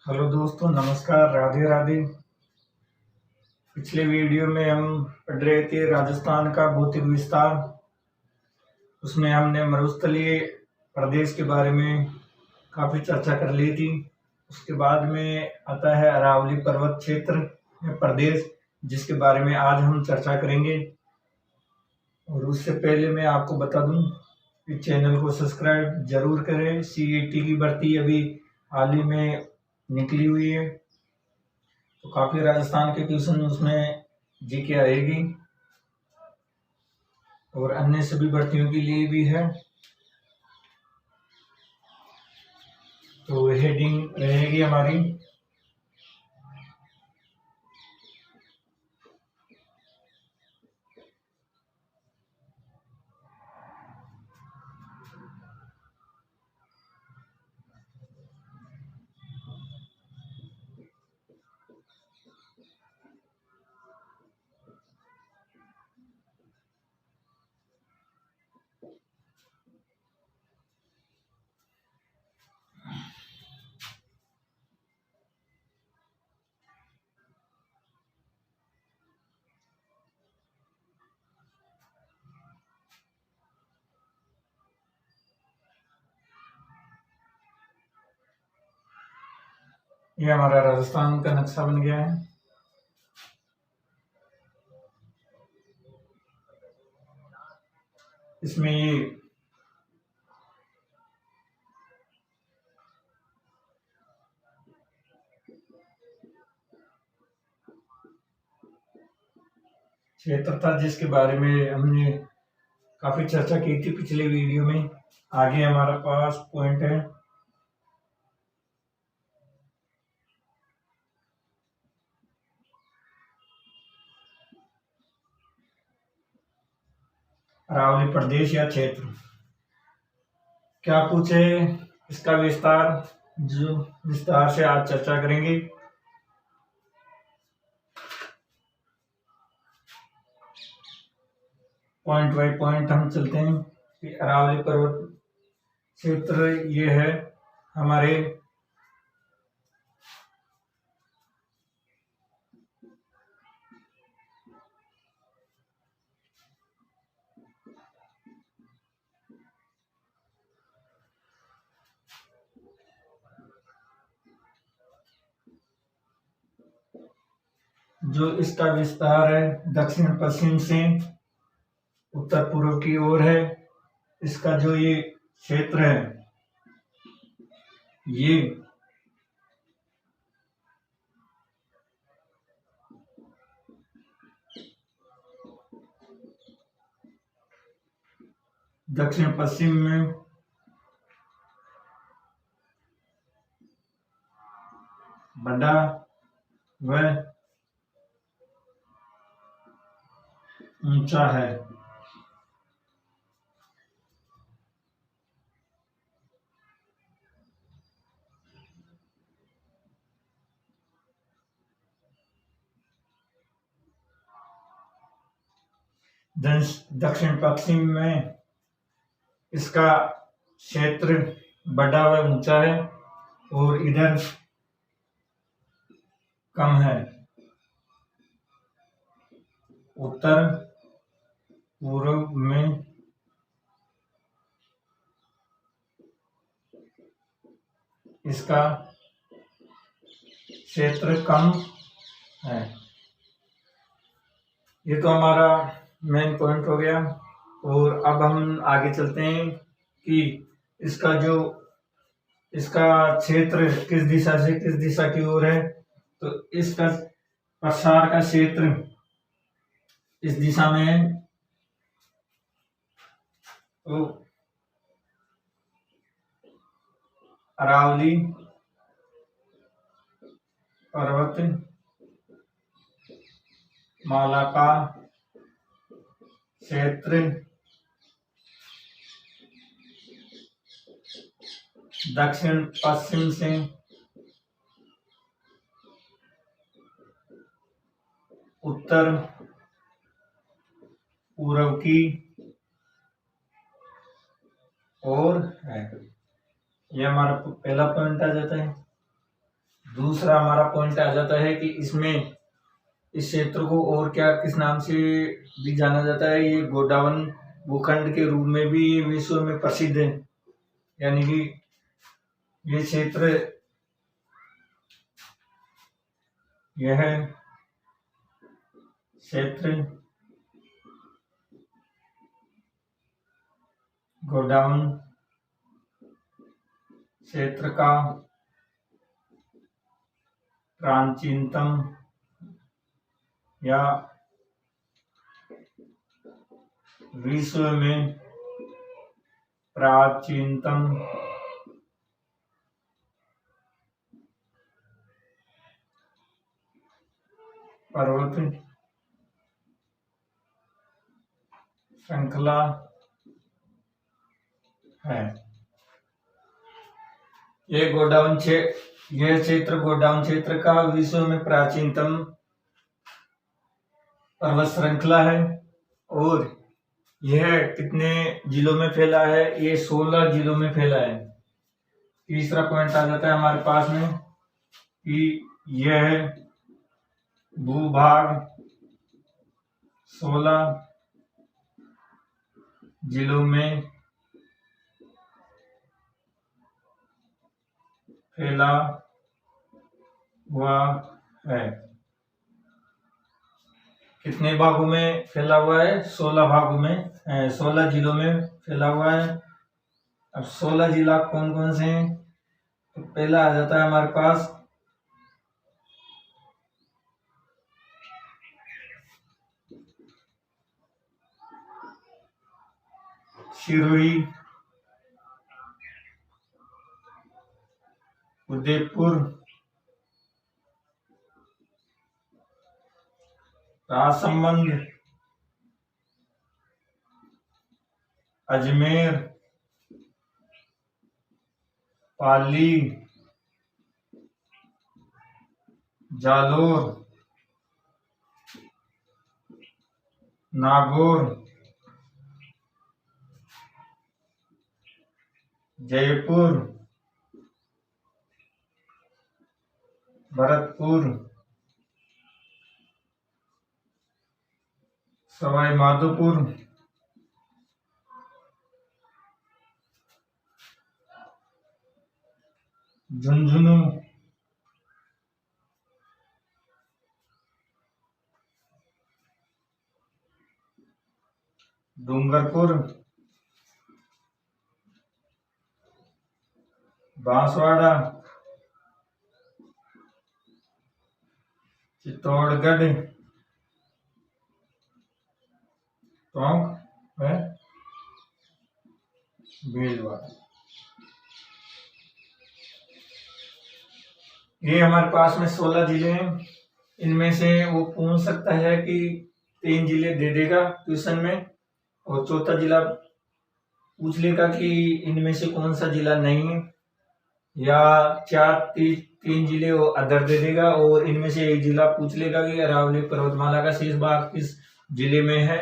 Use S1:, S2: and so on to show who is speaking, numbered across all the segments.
S1: Hello दोस्तों, नमस्कार, राधे राधे। पिछले वीडियो में हम पढ़ रहे थे राजस्थान का भौतिक विस्तार। उसमें हमने मरुस्थलीय प्रदेश के बारे में काफ़ी चर्चा कर ली थी। उसके बाद में आता है अरावली पर्वत क्षेत्र या प्रदेश, जिसके बारे में आज हम चर्चा करेंगे। और उससे पहले मैं आपको बता दूं कि चैनल को सब्सक्राइब जरूर करें। सीईटी की भर्ती अभी हाल ही में निकली हुई है, तो काफी राजस्थान के क्वेश्चन उसमें जीके आएगी और अन्य सभी भर्तियों के लिए भी है। तो हेडिंग रहेगी हमारी ये हमारा राजस्थान का नक्शा बन गया है। इसमें ये क्षेत्र था जिसके बारे में हमने काफी चर्चा की थी पिछले वीडियो में। आगे हमारा पास पॉइंट है अरावली प्रदेश या क्षेत्र। क्या पूछे इसका विस्तार, जो विस्तार से आज चर्चा करेंगे। पॉइंट बाय पॉइंट हम चलते हैं कि अरावली पर्वत क्षेत्र ये है हमारे जो इसका विस्तार है दक्षिण पश्चिम से उत्तर पूर्व की ओर है। इसका जो ये क्षेत्र है ये दक्षिण पश्चिम में बड़ा व ऊंचा है। दक्षिण पश्चिम में इसका क्षेत्र बड़ा व ऊंचा है और इधर कम है। उत्तर पूर्व में इसका क्षेत्र कम है। ये तो हमारा मेन पॉइंट हो गया। और अब हम आगे चलते हैं कि इसका जो इसका क्षेत्र किस दिशा से किस दिशा की ओर है। तो इसका प्रसार का क्षेत्र इस दिशा में है। तो अरावली पर्वत माला का क्षेत्र दक्षिण पश्चिम से उत्तर पूर्व की ओर है। यह हमारा पहला पॉइंट आ जाता है। दूसरा हमारा पॉइंट आ जाता है कि इसमें इस क्षेत्र को और क्या किस नाम से भी जाना जाता है। ये गोंडावन भूखंड के रूप में भी विश्व में प्रसिद्ध है। यानी कि ये क्षेत्र, यह क्षेत्र गोंडावन क्षेत्र का प्राचीनतम या विश्व में प्राचीनतम पर्वत श्रृंखला है। यह क्षेत्र गोंडावन क्षेत्र का विश्व में प्राचीनतम पर्वत श्रृंखला है। और यह कितने जिलों में फैला है? ये 16 जिलों में फैला है। तीसरा पॉइंट आ जाता है हमारे पास में कि यह भूभाग 16 जिलों में फैला हुआ है। कितने भागों में फैला हुआ है? 16 भागों में, 16 जिलों में फैला हुआ है। अब 16 जिला कौन कौन से हैं? तो पहला आ जाता है हमारे पास सिरोही, उदयपुर, राजसमंद, अजमेर, पाली, जालोर, नागौर, जयपुर, भरतपुर, सवाई माधोपुर, झुंझुनू, डूंगरपुर, बांसवाड़ा, चित्तौड़गढ़, टोंक है, भीलवाड़ा। ये हमारे पास में 16 जिले हैं। इनमें से वो पूछ सकता है कि 3 जिले दे देगा क्वेश्चन में, और चौथा जिला पूछ लेगा कि इनमें से कौन सा जिला नहीं है, या 3 जिले वो अदर दे देगा, और इनमें से एक जिला पूछ लेगा कि अरावली पर्वतमाला का शेष भाग किस जिले में है।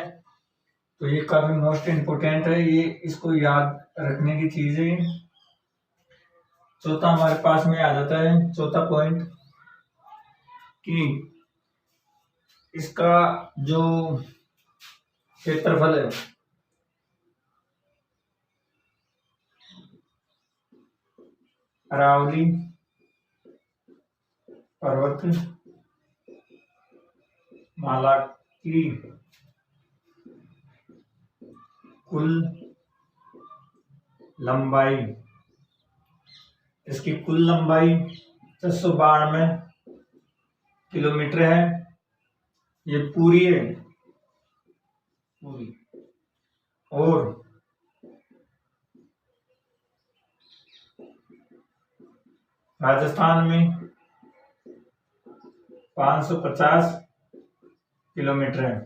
S1: तो ये काफी मोस्ट इम्पोर्टेंट है, ये इसको याद रखने की चीज है। चौथा हमारे पास में आ जाता है, चौथा पॉइंट, कि इसका जो क्षेत्रफल है अरावली पर्वत माला की कुल लंबाई, इसकी कुल लंबाई 692 किलोमीटर है। ये पूरी है, पूरी। और राजस्थान में 550 किलोमीटर है।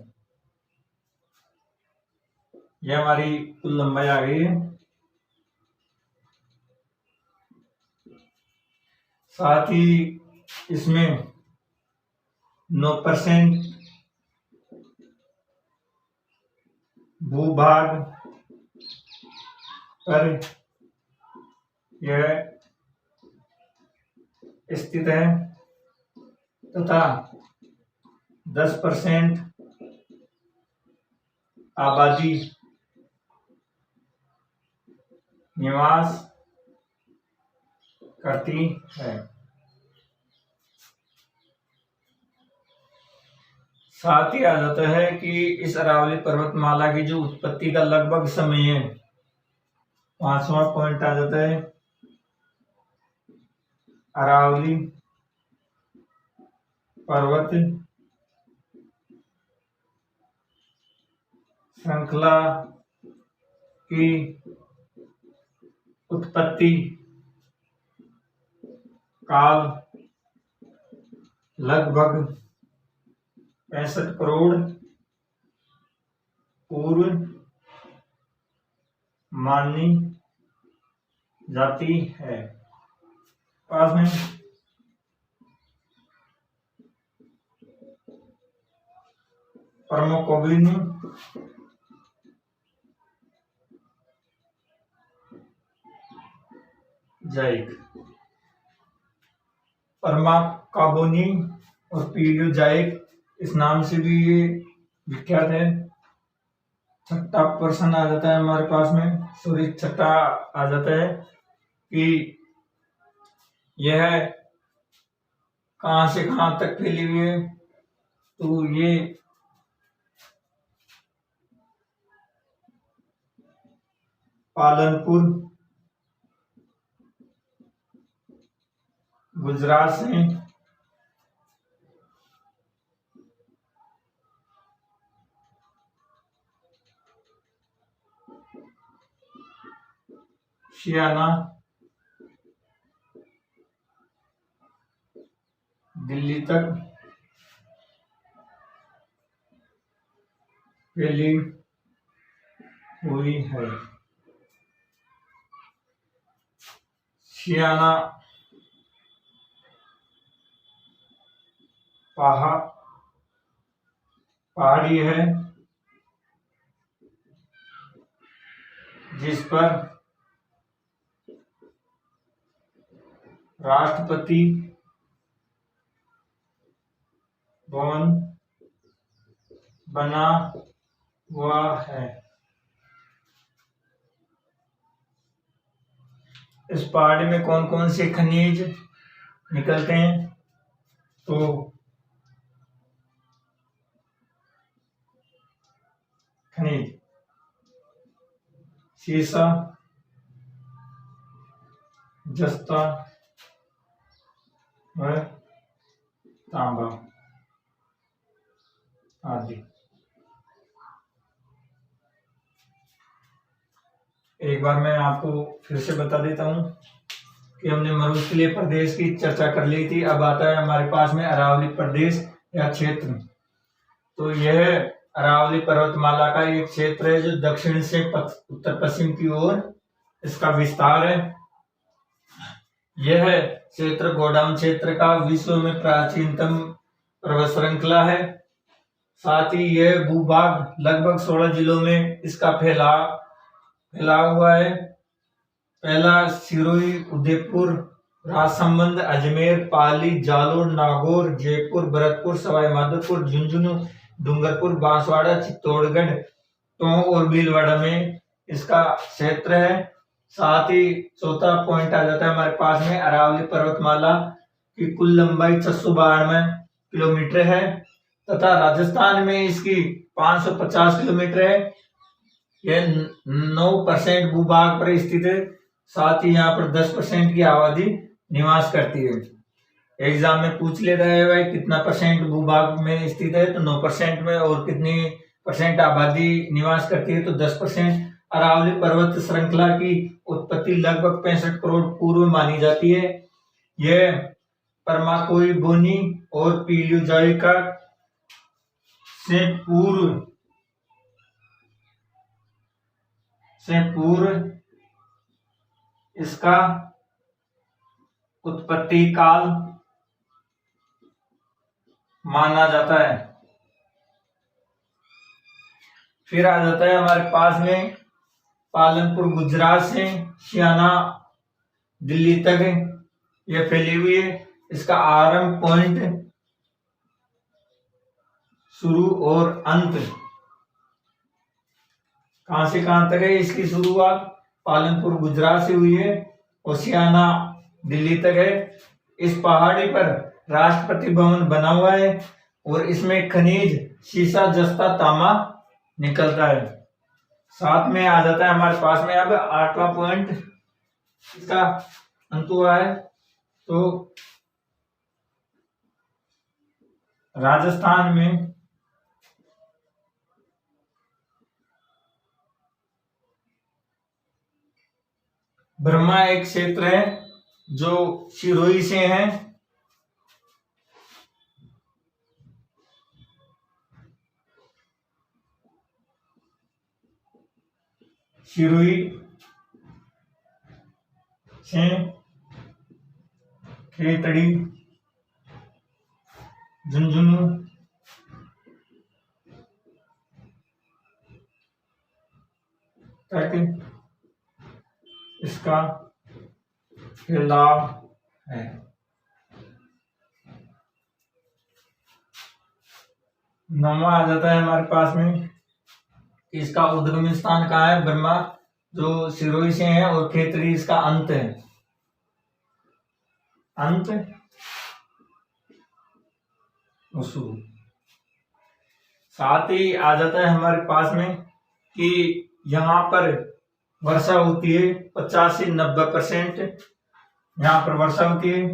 S1: ये हमारी कुल लंबाई आ गई है। साथ ही इसमें 9% भूभाग पर यह स्थित है तथा 10% आबादी निवास करती है। साथ ही आ जाता है कि इस अरावली पर्वतमाला की जो उत्पत्ति का लगभग समय है, 5वां पॉइंट आ जाता है अरावली पर्वत श्रृंखला की उत्पत्ति काल लगभग 65 करोड़ पूर्व मानी जाती है। पास में परमोकोबिन जाइक, परमाकार्बोनी और पीरियोजाइक इस नाम से भी ये विख्यात है। छठा प्रश्न आ जाता है हमारे पास में, सॉरी छठा आ जाता है कि यह कहां से कहां तक फैली हुई है। तो ये पालनपुर गुजरात से शियाना दिल्ली तक फैली हुई है। शियाना पहाड़ी है जिस पर राष्ट्रपति भवन बना हुआ है। इस पहाड़ी में कौन कौन से खनिज निकलते हैं? तो खनिज सीसा, जस्ता व तांबा आदि। एक बार मैं आपको फिर से बता देता हूं कि हमने मरुस्थलीय प्रदेश की चर्चा कर ली थी। अब आता है हमारे पास में अरावली प्रदेश या क्षेत्र। तो यह अरावली पर्वतमाला का एक क्षेत्र है जो दक्षिण से उत्तर पश्चिम की ओर इसका विस्तार है। यह क्षेत्र गोडाउन क्षेत्र का विश्व में प्राचीनतम पर्वत श्रृंखला है। साथ ही यह भूभाग लगभग 16 जिलों में इसका फैला हुआ है। पहला सिरोही, उदयपुर, राजसमंद, अजमेर, पाली, जालोर, नागौर, जयपुर, भरतपुर, सवाई माधोपुर, झुंझुनू, डूंगरपुर, बांसवाड़ा, चित्तौड़गढ़, टोंक और भीलवाड़ा में इसका क्षेत्र है। साथ ही चौथा पॉइंट आ जाता है हमारे पास में अरावली पर्वतमाला की कुल लंबाई 692 किलोमीटर है तथा राजस्थान में इसकी 550 किलोमीटर है। यह 9% भूभाग पर स्थित है। साथ ही यहाँ पर 10% की आबादी निवास करती है। एग्जाम में पूछ लेता है भाई कितना परसेंट भूभाग में स्थित है, तो 9% में, और कितनी परसेंट आबादी निवास करती है, तो 10%। अरावली पर्वत श्रृंखला की उत्पत्ति लगभग 65 करोड़ पूर्व मानी जाती है। यह परमाकोइबोनी और पीलियोजोइक से पूर्व इसका उत्पत्ति काल माना जाता है। फिर आ जाता है हमारे पास में पालनपुर गुजरात से शियाना दिल्ली तक यह फैली हुई है। इसका आरंभ पॉइंट, शुरू और अंत कहां से कहां तक है। इसकी शुरुआत पालनपुर गुजरात से हुई है, ओसियाना दिल्ली तक है। इस पहाड़ी पर राष्ट्रपति भवन बना हुआ है और इसमें खनिज सीसा, जस्ता, तांबा निकलता है। साथ में आ जाता है हमारे पास में अब 8वां पॉइंट, इसका अंत हुआ है। तो राजस्थान में ब्रह्मा एक क्षेत्र है जो सिरोही से है। सिरोही से खेतड़ी, झुंझुनू, तक इसका फैलाव है। नौवां आ जाता है हमारे पास में, इसका उद्गम स्थान कहाँ है। ब्रह्मा जो सिरोही से है और खेतड़ी इसका अंत है। अंत शुरू। साथ ही आ जाता है हमारे पास में कि यहाँ पर वर्षा होती है 50 से 90%, यहाँ पर वर्षा होती है।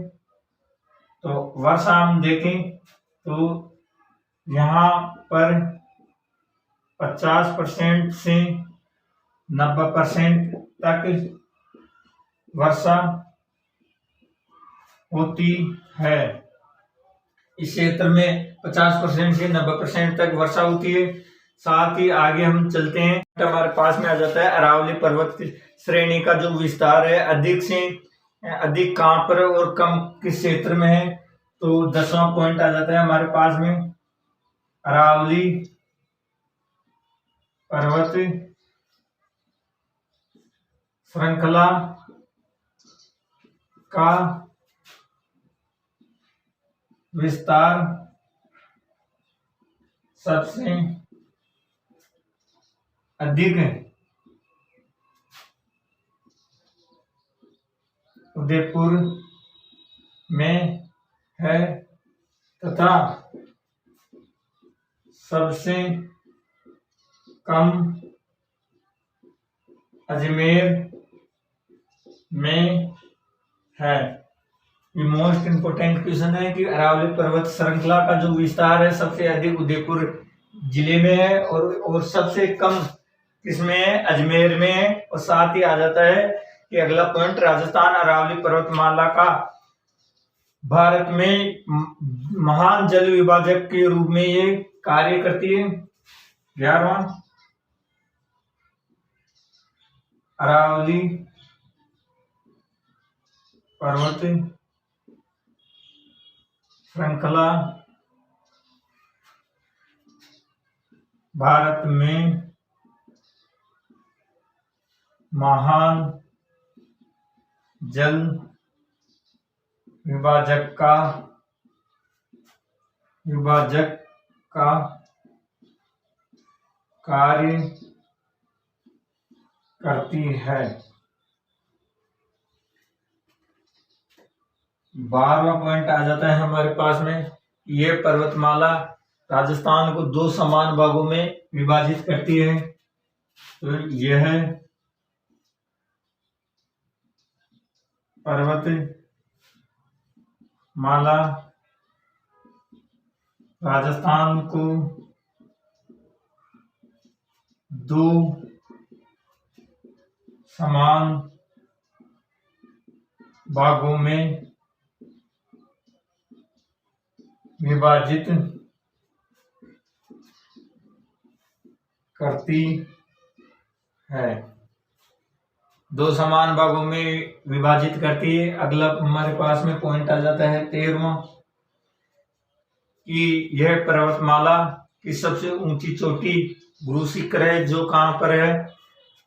S1: तो वर्षा हम देखें तो यहाँ पर 50% से 90% तक वर्षा होती है। इस क्षेत्र में 50% से 90% तक वर्षा होती है। साथ ही आगे हम चलते हैं, हमारे पास में आ जाता है अरावली पर्वत श्रेणी का जो विस्तार है अधिक से अधिक कहां पर और कम किस क्षेत्र में है। तो 10वां पॉइंट आ जाता है हमारे पास में, अरावली पर्वत श्रृंखला का विस्तार सबसे अधिक उदयपुर में है तथा सबसे कम अजमेर में है। ये मोस्ट इंपोर्टेंट क्वेश्चन है कि अरावली पर्वत श्रृंखला का जो विस्तार है सबसे अधिक उदयपुर जिले में है और सबसे कम किसमें है, अजमेर में है। और साथ ही आ जाता है कि अगला पॉइंट, राजस्थान अरावली पर्वतमाला का भारत में महान जल विभाजक के रूप में ये कार्य करती है। 11वां, अरावली पर्वत श्रृंखला भारत में महान जल विभाजक का कार्य करती है। 12वां पॉइंट आ जाता है हमारे पास में, यह पर्वतमाला राजस्थान को 2 समान भागों में विभाजित करती है। तो यह पर्वत माला राजस्थान को 2 समान भागों में विभाजित करती है। 2 समान भागों में विभाजित करती है। अगला हमारे पास में पॉइंट आ जाता है 13वां, कि यह पर्वतमाला की सबसे ऊंची चोटी गुरु शिखर है, जो कहां पर है,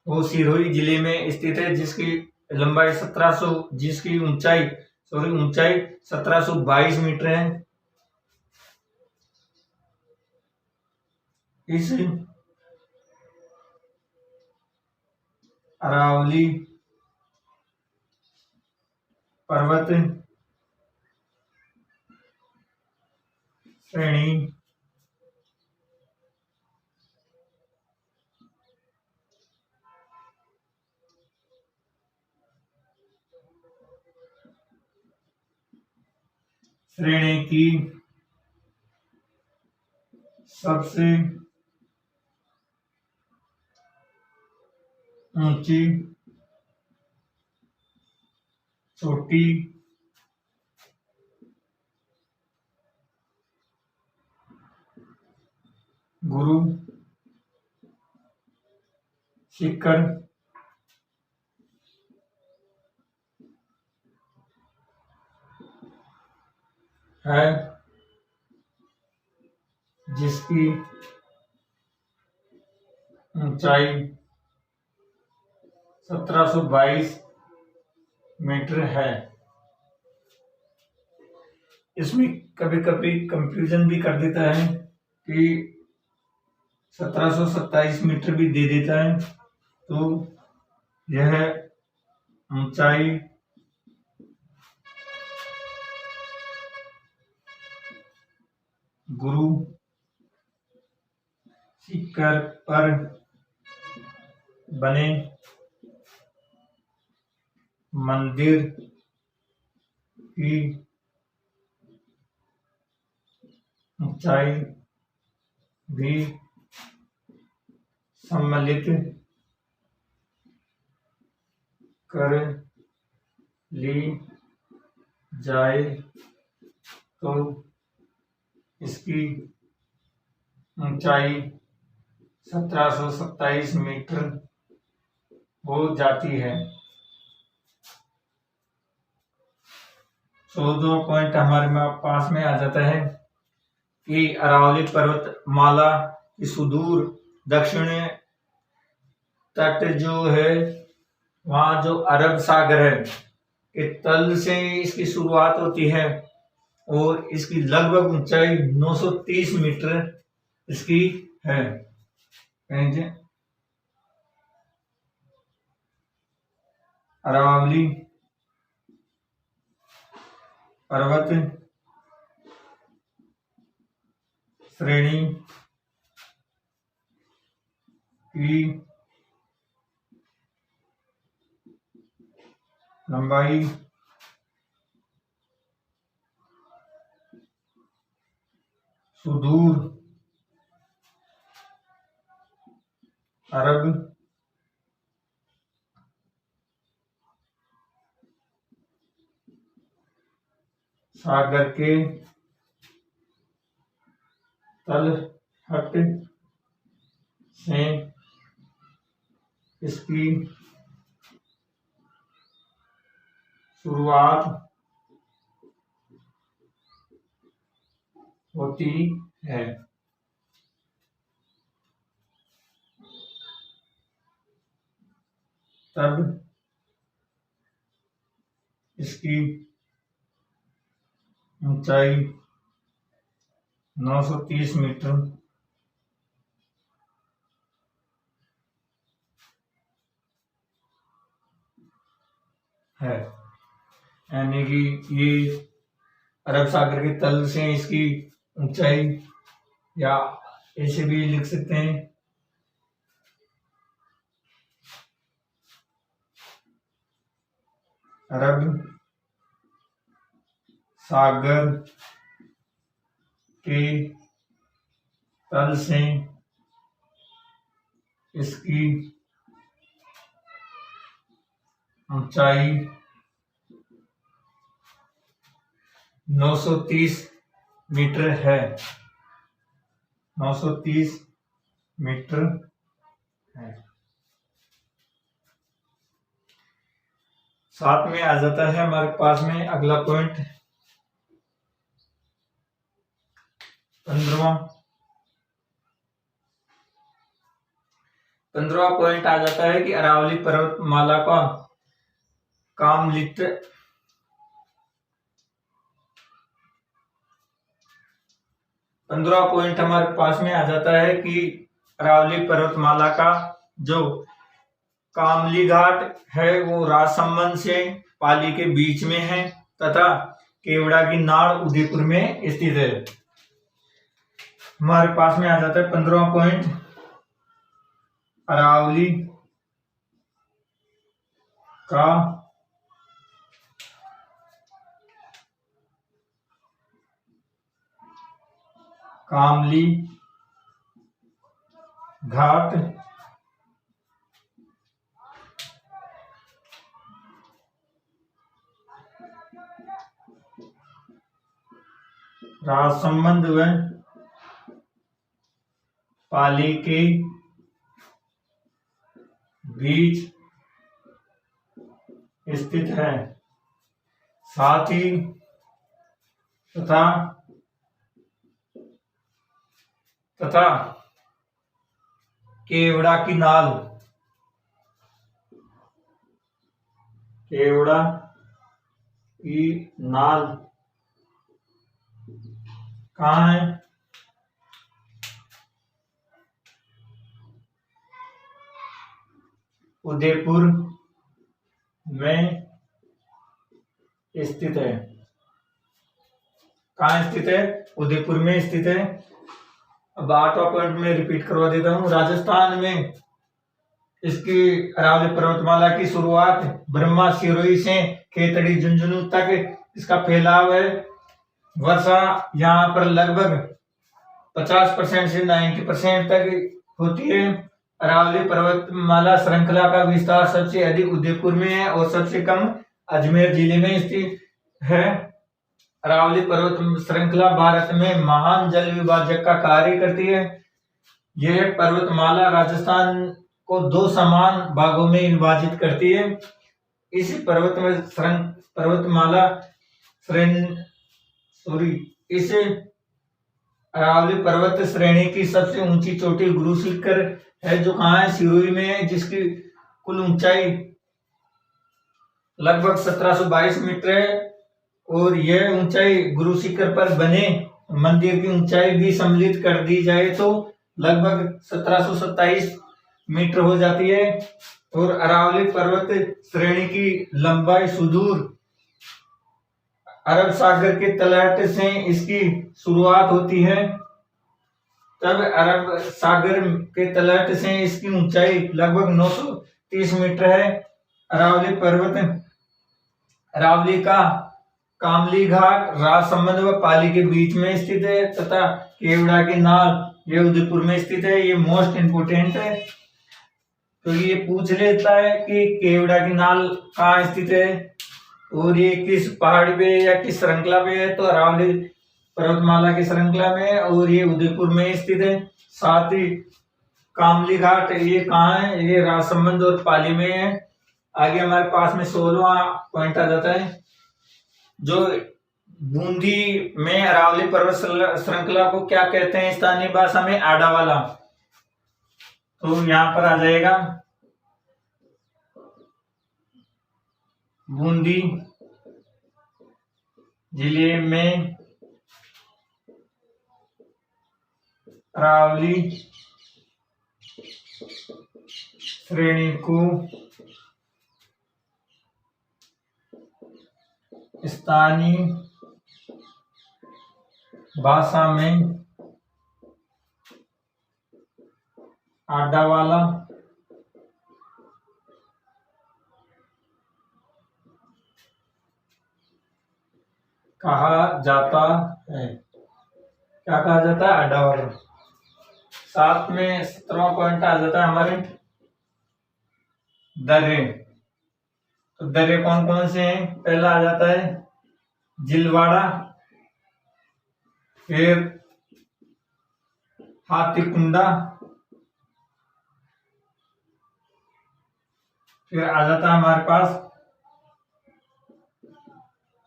S1: वो सिरोही जिले में स्थित है, जिसकी लंबाई 1700, जिसकी ऊंचाई सॉरी ऊंचाई 1722 मीटर है। इस अरावली पर्वत श्रेणी की सबसे ऊंची चोटी गुरु शिखर है, जिसकी ऊंचाई 1722 मीटर है। इसमें कभी कभी कंफ्यूजन भी कर देता है कि 1727 मीटर भी दे देता है, तो यह ऊंचाई गुरु शिखर पर बने मंदिर की ऊंचाई भी सम्मिलित कर ली जाए तो इसकी ऊंचाई 1727 मीटर हो जाती है। 14वां पॉइंट हमारे पास में आ जाता है कि अरावली पर्वतमाला की सुदूर दक्षिण तट जो है, वहां जो अरब सागर है के तल से इसकी शुरुआत होती है और इसकी लगभग ऊंचाई 930 मीटर इसकी है। अरावली पर्वत श्रेणी की लंबाई सुदूर अरब सागर के तलहट से इसकी शुरुआत होती है। तब इसकी ऊंचाई 930 मीटर है, यानी कि ये अरब सागर के तल से इसकी ऊंचाई, या ऐसे भी लिख सकते हैं अरब सागर के तल से इसकी ऊंचाई 930 मीटर है। 930 मीटर है। साथ में आ जाता है हमारे पास में अगला पॉइंट 15वां पॉइंट आ जाता है कि अरावली पर्वतमाला का कामलित 15 पॉइंट हमारे पास में आ जाता है कि अरावली पर्वतमाला का जो कामली घाट है वो राजसमंद से पाली के बीच में है तथा केवड़ा की नाड़ उदयपुर में स्थित है। हमारे पास में आ जाता है 15 पॉइंट अरावली का कामली घाट राजसमंद व पाली के बीच स्थित है। साथ ही तथा केवड़ा की नाल कहाँ है? उदयपुर में स्थित है। कहाँ स्थित है? उदयपुर में स्थित है। अब 8वां पॉइंट में रिपीट करवा देता हूँ। राजस्थान में इसकी अरावली पर्वतमाला की शुरुआत ब्रह्मा सिरोही से खेतड़ी झुंझुनू तक इसका फैलाव है। वर्षा यहाँ पर लगभग 50% से 90% तक होती है। अरावली पर्वतमाला श्रृंखला का विस्तार सबसे अधिक उदयपुर में है और सबसे कम अजमेर जिले में स्थित है। अरावली पर्वत श्रृंखला भारत में महान जल विभाजक का कार्य करती है। यह पर्वतमाला राजस्थान को 2 समान भागों में विभाजित करती है। इस इस अरावली पर्वत श्रेणी की सबसे ऊंची चोटी गुरु शिखर है जो कहाँ है? सिरोही में है, जिसकी कुल ऊंचाई लगभग 1722 मीटर है और यह ऊंचाई गुरु शिखर पर बने मंदिर की ऊंचाई भी सम्मिलित कर दी जाए तो लगभग 1727 मीटर हो जाती है। और अरावली पर्वत श्रेणी की लंबाई सुदूर अरब सागर के तलहट से इसकी शुरुआत होती है। तब अरब सागर के तलहट से इसकी ऊंचाई लगभग 930 मीटर है। अरावली का कामली घाट राजसमंद व पाली के बीच में स्थित है तथा केवड़ा की नाल ये उदयपुर में स्थित है। ये मोस्ट इंपोर्टेंट है, तो ये पूछ लेता है कि केवड़ा की नाल कहाँ स्थित है और ये किस पहाड़ पे या किस श्रृंखला पे है, तो अरावली पर्वतमाला की श्रृंखला में और ये उदयपुर में स्थित है। साथ ही कामली घाट ये कहाँ है? ये राजसमंद और पाली में है। आगे हमारे पास में 16वां पॉइंट आ जाता है जो बूंदी में अरावली पर्वत श्रृंखला को क्या कहते हैं स्थानीय भाषा में? आडावाला। तो यहां पर आ जाएगा बूंदी जिले में अरावली श्रेणी को स्थानीय भाषा में आडावाला कहा जाता है। क्या कहा जाता है? आडावाला। साथ में 17वां पॉइंट आ जाता है हमारे दर्रे। तो दर्रे कौन कौन से हैं? पहला आ जाता है जिलवाड़ा, फिर हाथीकुंडा, फिर आ जाता है हमारे पास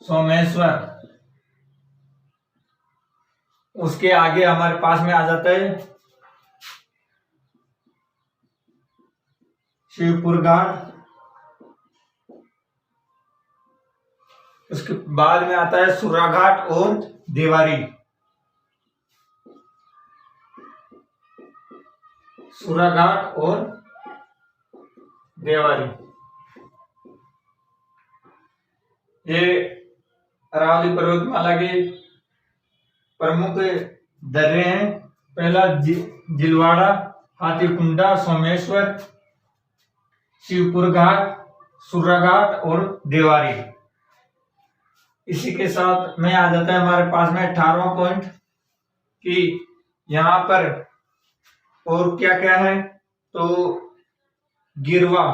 S1: सोमेश्वर। उसके आगे हमारे पास में आ जाता है शिवपुर घाट। उसके बाद में आता है सुर्रा घाट और देवारी। सूराघाट और देवारी। ये अरावली पर्वतमाला के प्रमुख दर्रे हैं। पहला जिलवाड़ा, हाथीकुंडा, सोमेश्वर, शिवपुर घाट, सूराघाट और देवारी। इसी के साथ में आ जाता है हमारे पास में 18वां पॉइंट कि यहाँ पर और क्या क्या है। तो गिरवा,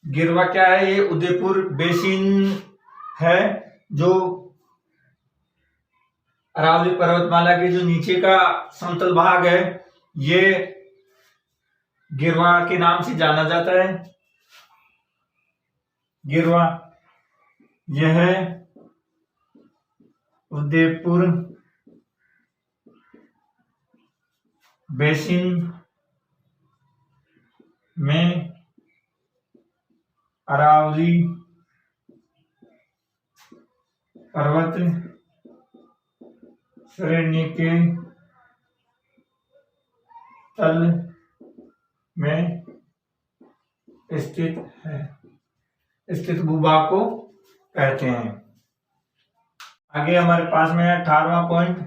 S1: गिरवा क्या है? ये उदयपुर बेसिन है, जो अरावली पर्वतमाला के जो नीचे का समतल भाग है, ये गिरवा के नाम से जाना जाता है। गिरवा यह है उदयपुर बेसिन में अरावली पर्वत श्रेणी के तल में स्थित है, स्थित भूभाग को कहते हैं। आगे हमारे पास में है 18वां पॉइंट,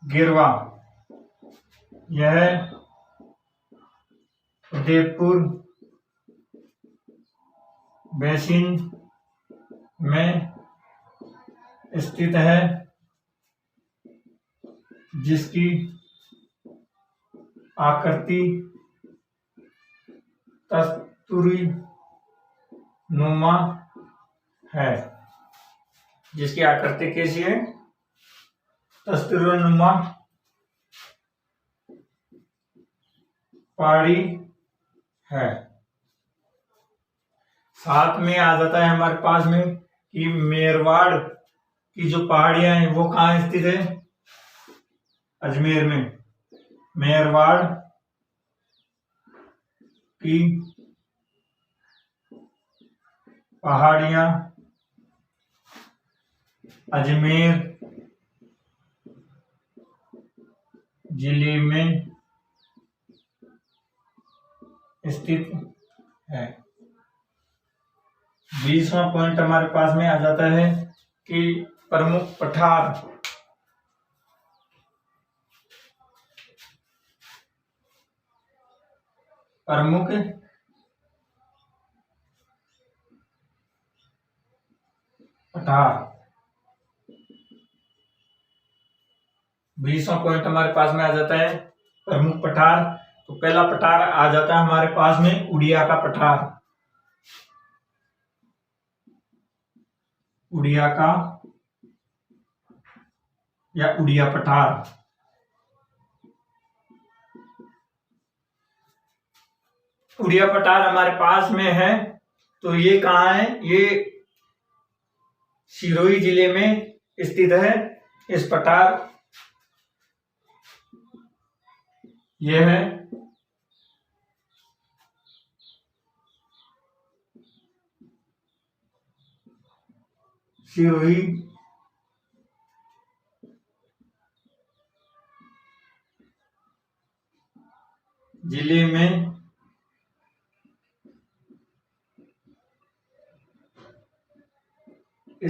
S1: गिरवा यह उदयपुर बेसिन में स्थित है, जिसकी आकृति तस्तुरी नुमा है। जिसकी आकृति कैसी है? तस्तुरी नुमा पहाड़ी है। साथ में आ जाता है हमारे पास में कि मेरवाड़ की जो पहाड़ियां हैं वो कहाँ स्थित है? अजमेर में। मेरवाड़ की पहाड़ियां अजमेर जिले में स्थित है। 20वां पॉइंट हमारे पास में आ जाता है कि प्रमुख पठार। प्रमुख पठार 20वां पॉइंट हमारे पास में आ जाता है प्रमुख पठार। तो पहला पठार आ जाता है हमारे पास में उड़िया का पठार। उड़िया का या उड़िया पठार। उड़िया पठार हमारे पास में है। तो ये कहाँ है? ये सिरोही जिले में स्थित है। इस पठार यह है सिरोही जिले में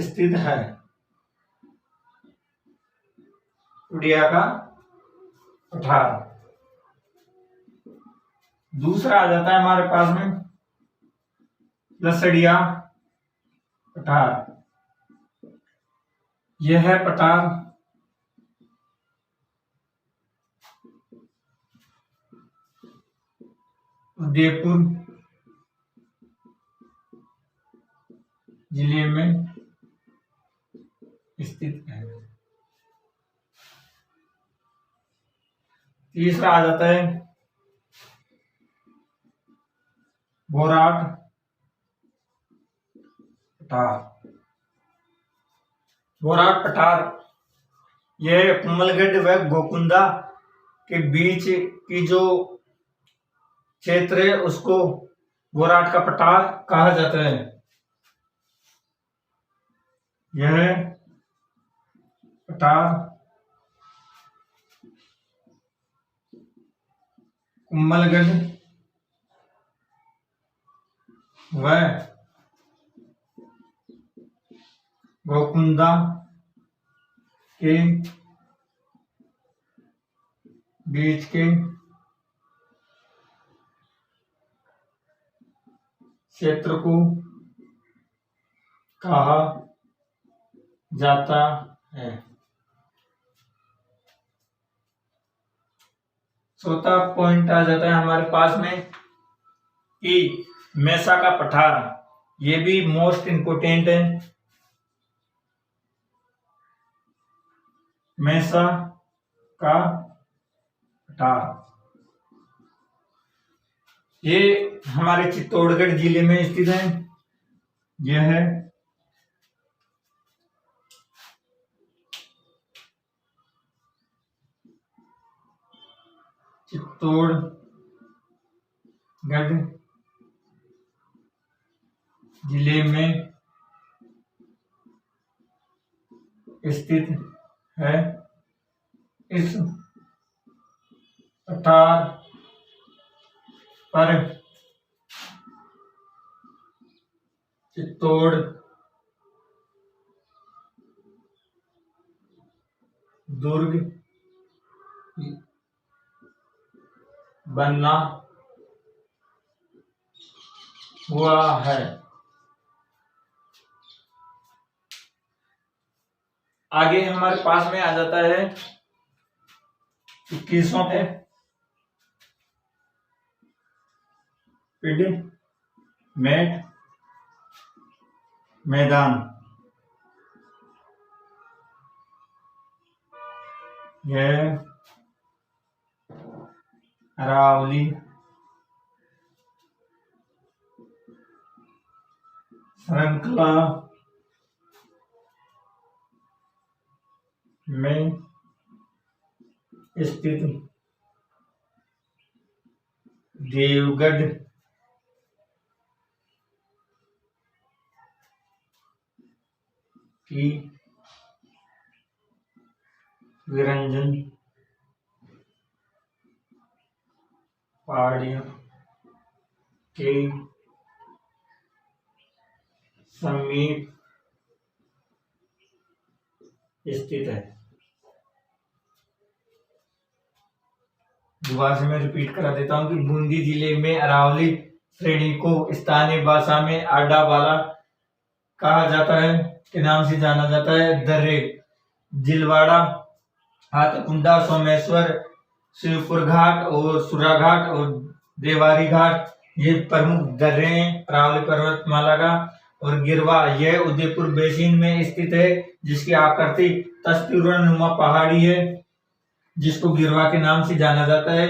S1: स्थित है। उड़िया का पठार। दूसरा आ जाता है हमारे पास में लसड़िया पठार। यह है पठार उदयपुर जिले में स्थित है। तीसरा आ जाता है बोराट पठार। बोराट पठार यह कुमलगढ़ व गोकुंदा के बीच की जो क्षेत्र है उसको बोराट का पठार कहा जाता है। यह पठार, कुम्भलगढ़ व गोकुंदा के बीच के क्षेत्र को कहा जाता है। चौथा पॉइंट आ जाता है हमारे पास में कि मेसा का पठार, ये भी मोस्ट इंपोर्टेंट है। मेसा का पठार ये हमारे चित्तौड़गढ़ जिले में स्थित है। यह है चित्तौड़गढ़ जिले में स्थित है। इस पठार पर चित्तौड़ दुर्ग बना हुआ है। आगे हमारे पास में आ जाता है 21वां है पिडमेट मैदान। यह अरावली श्रृंखला में स्थित देवगढ़ की विरंजन पहाड़ियों के समीप स्थित है। दोबारा से मैं रिपीट करा देता हूं कि बूंदी जिले में अरावली श्रेणी को स्थानीय भाषा में आडावाला कहा जाता है के नाम से जाना जाता है। दर्रे जिलवाड़ा, हाथकुंडा, सोमेश्वर, शिवपुर घाट और सुरा घाट और देवारी घाट ये प्रमुख दर्रे हैं अरावली पर्वतमाला का। और गिरवा यह उदयपुर बेसिन में स्थित है, जिसकी आकृति तस्तुरनुमा पहाड़ी है, जिसको गिरवा के नाम से जाना जाता है।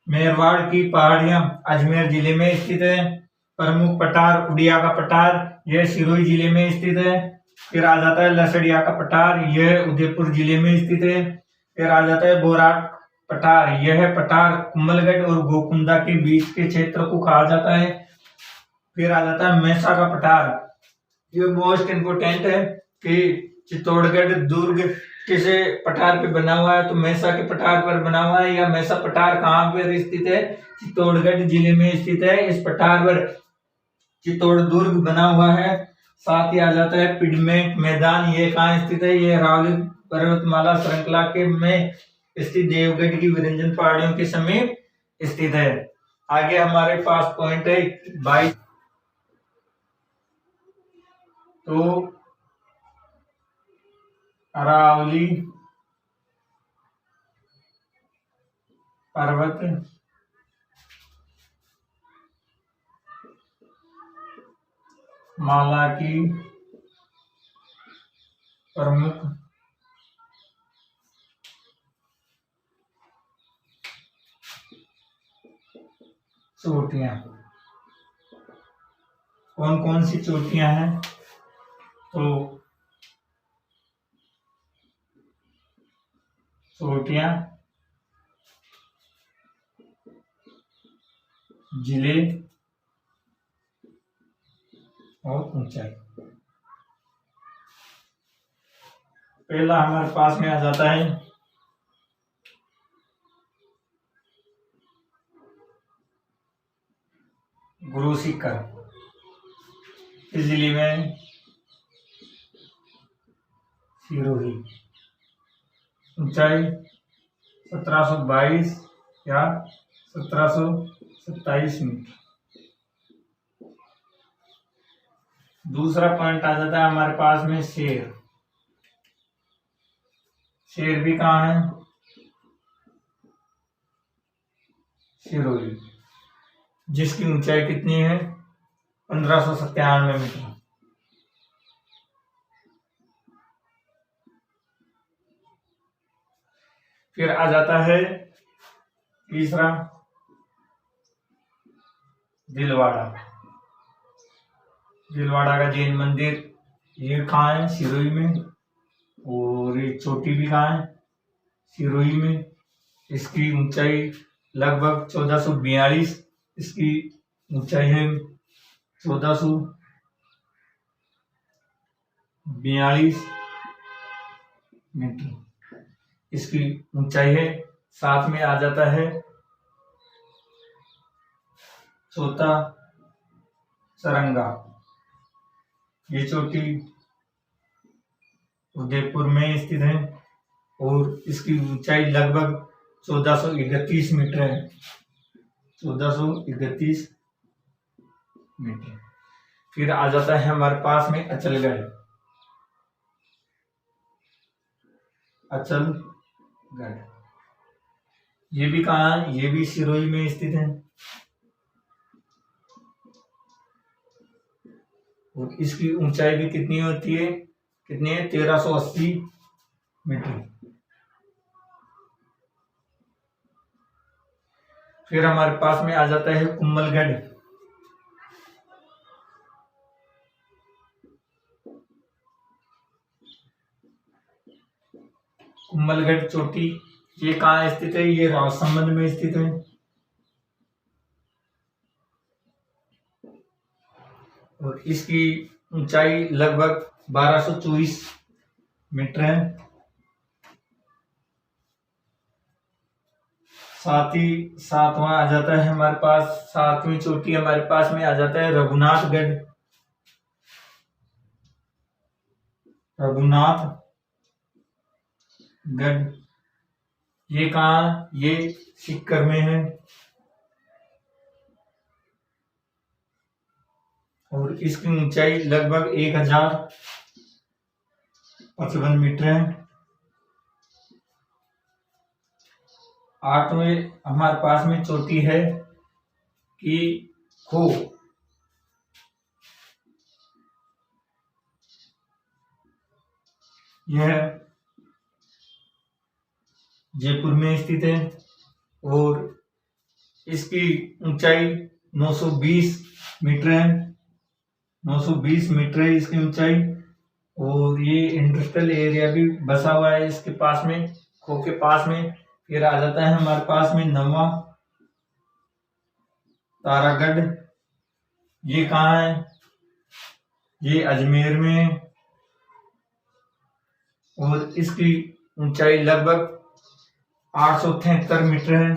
S1: मेरवाड़ की पहाड़ियां अजमेर जिले में स्थित है। प्रमुख पठार उड़िया का पठार यह सिरोही जिले में स्थित है। फिर आ जाता है लसड़िया का पठार, यह उदयपुर जिले में स्थित है। फिर आ जाता है बोराट पठार, यह पठार कुम्भलगढ़ और गोकुंदा के बीच के क्षेत्र को कहा जाता है। फिर आ जाता है मेसा का पठार, ये मोस्ट इंपोर्टेंट है कि चित्तौड़गढ़ दुर्ग किसे पठार पे बना हुआ है, तो मेसा के पठार पर बना हुआ है। या मेसा पठार कहाँ पर स्थित है, चित्तौड़गढ़ जिले में स्थित है। इस पठार पर चित्तौड़ दुर्ग बना हुआ है। साथ ही आ जाता है पिडमेट मैदान, ये कहाँ स्थित है, ये अरावली पर्वतमाला श्रृंखला के में स्थित देवगढ़ की विरंजन पहाड़ियों के समीप स्थित है। आगे हमारे पास पॉइंट है 22। तो अरावली पर्वत माला की प्रमुख चोटियां कौन कौन सी चोटियां हैं, तो चोटियां जिले और ऊंचाई। पहला हमारे पास में आ जाता है गुरु शिखर। इस जिले में सिरोही। ऊंचाई 1722 या 1727 मीटर। दूसरा पॉइंट आ जाता है हमारे पास में शेर। शेर भी कहाँ है? सिरोही, जिसकी ऊंचाई कितनी है? 1597 मीटर। फिर आ जाता है तीसरा दिलवाड़ा। दिलवाड़ा का जैन मंदिर ये कहाँ है? सिरोही में। और ये चोटी भी कहाँ है? सिरोही में। इसकी ऊंचाई लगभग 1442। इसकी ऊंचाई है 1442 मीटर। इसकी ऊंचाई है। साथ में आ जाता है चौथा सरंगा। ये चोटी उदयपुर में स्थित है और इसकी ऊंचाई लगभग 1431 मीटर है। 1431 मीटर। फिर आ जाता है हमारे पास में अचलगढ़। अचलगढ़ ये भी कहाँ है? ये भी सिरोही में स्थित है और इसकी ऊंचाई भी कितनी होती है? कितनी है? 1380 मीटर। फिर हमारे पास में आ जाता है कुम्भलगढ़। कुम्भलगढ़ चोटी ये कहाँ स्थित है? ये राजसमंद में स्थित है और इसकी ऊंचाई लगभग 1224 मीटर है। साथ ही सातवां आ जाता है हमारे पास, सातवीं चोटी हमारे पास में आ जाता है रघुनाथगढ़। रघुनाथगढ़ ये कहाँ? ये सीकर में है और इसकी ऊंचाई लगभग 1055 मीटर है। आठवें हमारे पास में चोटी है कि खो। यह जयपुर में स्थित है और इसकी ऊंचाई 920 मीटर है। 920 मीटर है इसकी ऊंचाई और ये इंडस्ट्रियल एरिया भी बसा हुआ है इसके पास में, खो के पास में। फिर आ जाता है हमारे पास में नवा तारागढ़। ये कहाँ है? ये अजमेर में और इसकी ऊंचाई लगभग 873 मीटर है।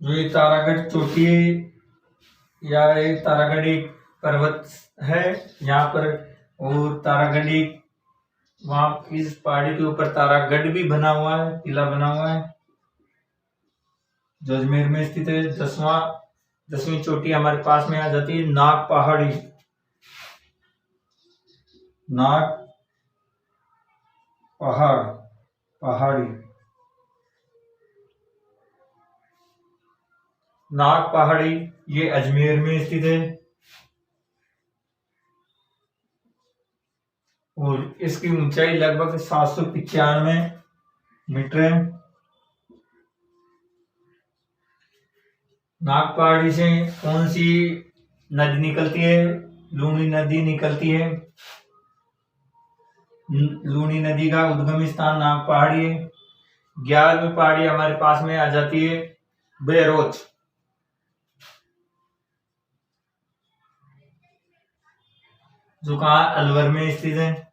S1: जो ये तारागढ़ चोटी है या ये तारागढ़ एक पर्वत है यहाँ पर, और तारागढ़ एक वहां इस पहाड़ी के ऊपर तारागढ़ भी बना हुआ है, किला बना हुआ है जो अजमेर में स्थित है। 10वीं चोटी हमारे पास में आ जाती है नाग पहाड़ी। नाग पहाड़ी नाग पहाड़ी ये अजमेर में स्थित है और इसकी ऊंचाई लगभग 795 मीटर है। नाग पहाड़ी से कौन सी नदी निकलती है? लूनी नदी निकलती है। लूनी नदी का उद्गम स्थान नाग पहाड़ी है। 11वीं पहाड़ी हमारे पास में आ जाती है बहरोच। जो कहाँ अलवर में स्थित है,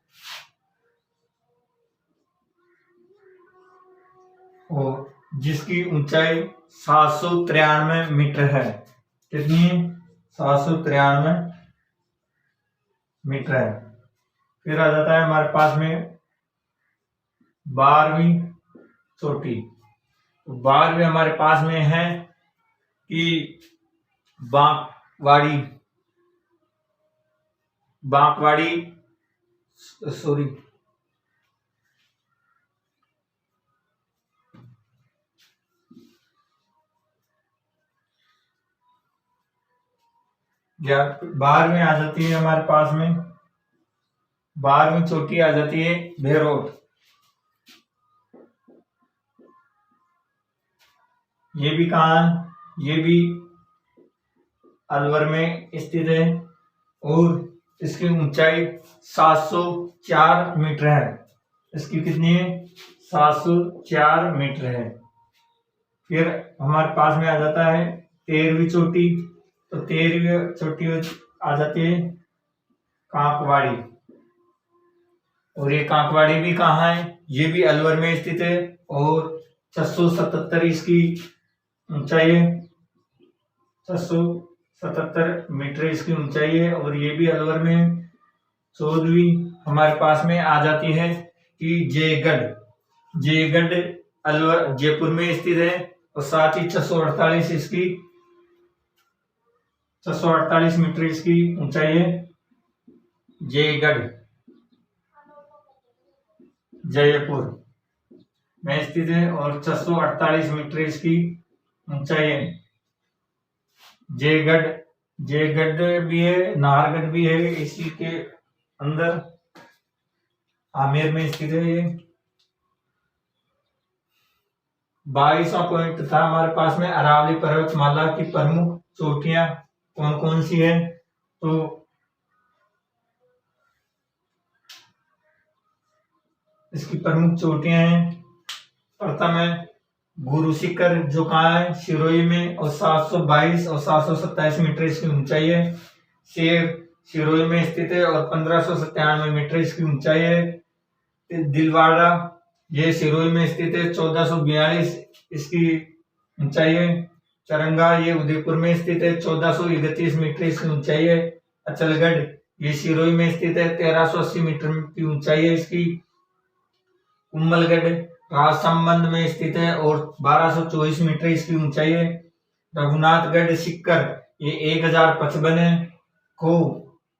S1: और जिसकी ऊंचाई 793 मीटर है। कितनी? 793 मीटर है। फिर आ जाता है हमारे पास में 12वीं चोटी। तो 12वीं हमारे पास में है कि बांकवाड़ी सॉरी या 12वीं आ जाती है हमारे पास में, 12वीं चोटी आ जाती है भैरोट। ये भी कहाँ? ये भी अलवर में स्थित है और इसकी ऊंचाई 704 मीटर है। इसकी कितनी है? 704 मीटर है। फिर हमारे पास में आ जाता है 13वीं चोटी। तो 13वीं चोटी आ जाती है कांकवाड़ी, और ये कांकवाड़ी भी कहाँ है? ये भी अलवर में स्थित है और 677 इसकी ऊंचाई है। 677 मीटर इसकी ऊंचाई है और ये भी अलवर में। 14वीं हमारे पास में आ जाती है कि जयगढ़ अलवर जयपुर में स्थित है और साथ ही 648 मीटर इसकी ऊंचाई है। जयगढ़ जयपुर में स्थित है और 648 मीटर इसकी ऊंचाई है। जयगढ़ भी है, नाहरगढ़ भी है इसी के अंदर, आमेर में स्थित है ये। 22वां पॉइंट था हमारे पास में अरावली पर्वतमाला की प्रमुख चोटियां कौन कौन सी है। तो इसकी प्रमुख चोटियां हैं, प्रथम है गुरु शिखर जो कहाँ है? सिरोही में, और 722 और 727 मीटर इसकी ऊंचाई है। शेर सिरोही में स्थित है और 1597 मीटर इसकी ऊंचाई है। दिलवाड़ा ये सिरोही में स्थित है, 1442 इसकी ऊंचाई है। चरंगा ये उदयपुर में स्थित है, 1431 मीटर इसकी ऊंचाई है। अचलगढ़ ये सिरोही में स्थित है, 1380 मीटर की ऊंचाई है इसकी। कुंभलगढ़ राजसमंद में स्थित है और 1224 मीटर इसकी ऊंचाई है। रघुनाथगढ़ सिक्कर ये 1055 है। को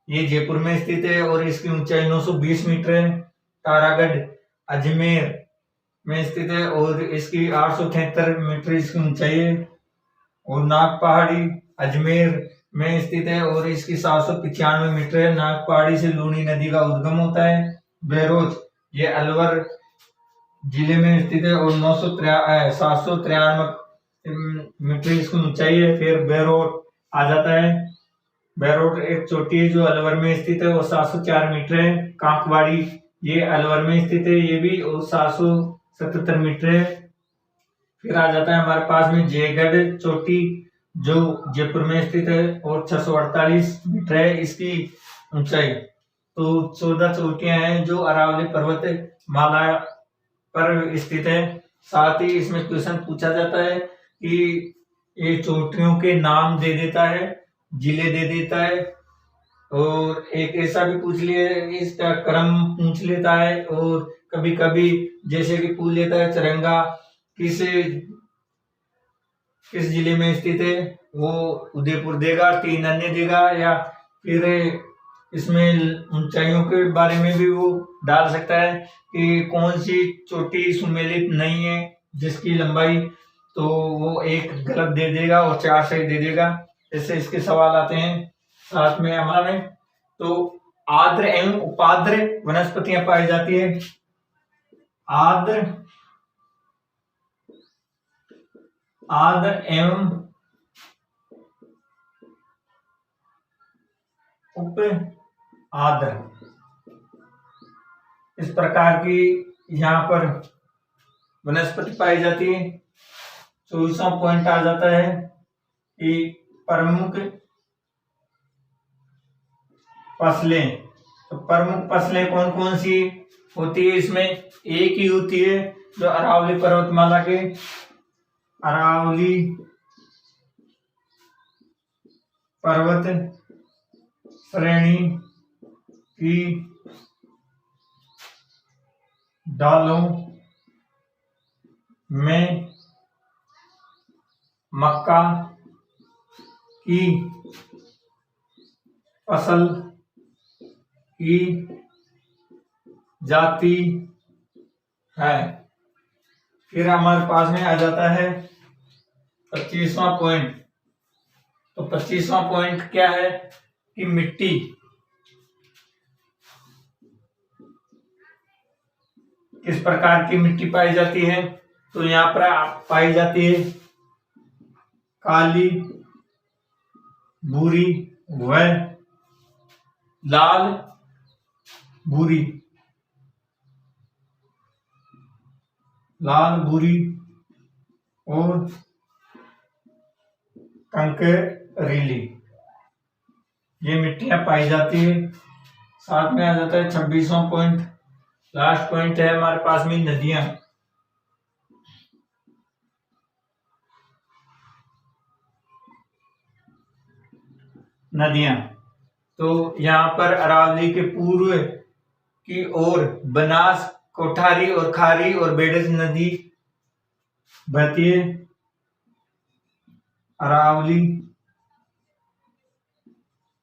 S1: ये जयपुर में स्थित है और इसकी ऊंचाई 920 मीटर है। तारागढ़ अजमेर में स्थित है और इसकी 873 मीटर इसकी ऊंचाई है। और नाग पहाड़ी अजमेर में स्थित है और इसकी 795 मीटर है। नाग पहाड़ी से लूनी नदी का उद्गम होता है। बहरोच ये अलवर जिले में स्थित है और 793 मीटर इसकी ऊंचाई है। फिर बहरोट आ जाता है, बहरोट एक चोटी है जो अलवर में स्थित है और 704 मीटर है। कांकवाड़ी ये अलवर में स्थित है, ये भी और 777 मीटर है। फिर आ जाता है हमारे पास में जयगढ़ चोटी जो जयपुर में स्थित है और 648 मीटर है इसकी ऊंचाई। तो 14 चोटियां हैं जो अरावली पर्वत माला पर स्थित है। साथ ही इसमें क्वेश्चन पूछा जाता है कि ये चोटियों के नाम दे देता है, जिले दे देता है, और एक ऐसा भी पूछ लिया इसका क्रम पूछ लेता है, और कभी कभी जैसे कि पूछ लेता है चरंगा किस जिले में स्थित है, वो उदयपुर देगा, 3 अन्य देगा, या फिर इसमें ऊंचाइयों के बारे में भी वो डाल सकता है कि कौन सी चोटी सुमेलित नहीं है जिसकी लंबाई, तो वो एक गलत दे देगा और 4 सही दे देगा। ऐसे इसके सवाल आते हैं। साथ में हमारे तो आर्द्र एवं उपाद्र वनस्पतियां पाई जाती है। आर्द्र एवं उप आर्द्र इस प्रकार की यहाँ पर वनस्पति पाई जाती है। 24वां पॉइंट आ जाता है कि प्रमुख फसलें तो प्रमुख फसलें कौन कौन सी होती है इसमें? एक ही होती है जो अरावली पर्वतमाला के अरावली पर्वत श्रेणी की ढालों में मक्का की फसल की जाती है। फिर हमारे पास में आ जाता है 25वां पॉइंट। तो 25वां पॉइंट क्या है कि मिट्टी किस प्रकार की मिट्टी पाई जाती है? तो यहाँ पर पाई जाती है काली, भूरी व लाल भूरी, लाल भूरी और कंकरीली, ये मिट्टियां पाई जाती है। साथ में आ जाता है 26वां पॉइंट, लास्ट पॉइंट है हमारे पास में नदियां। नदियां तो यहाँ पर अरावली के पूर्व की ओर बनास, कोठारी और खारी और बेडज नदी बहती है। अरावली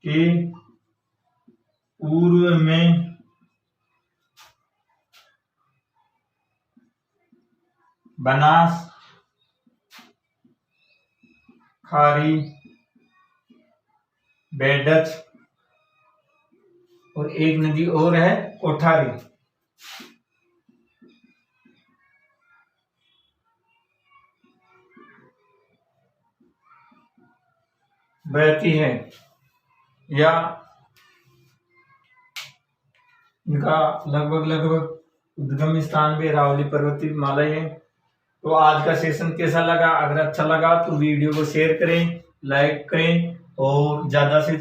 S1: के पूर्व में बनास, खारी, बेडज और एक नदी और है कोठारी बहती है, या इनका लगभग उद्गम स्थान भी अरावली पर्वतीय माला है। तो आज का सेशन कैसा लगा? अगर अच्छा लगा तो वीडियो को शेयर करें, लाइक करें और ज्यादा से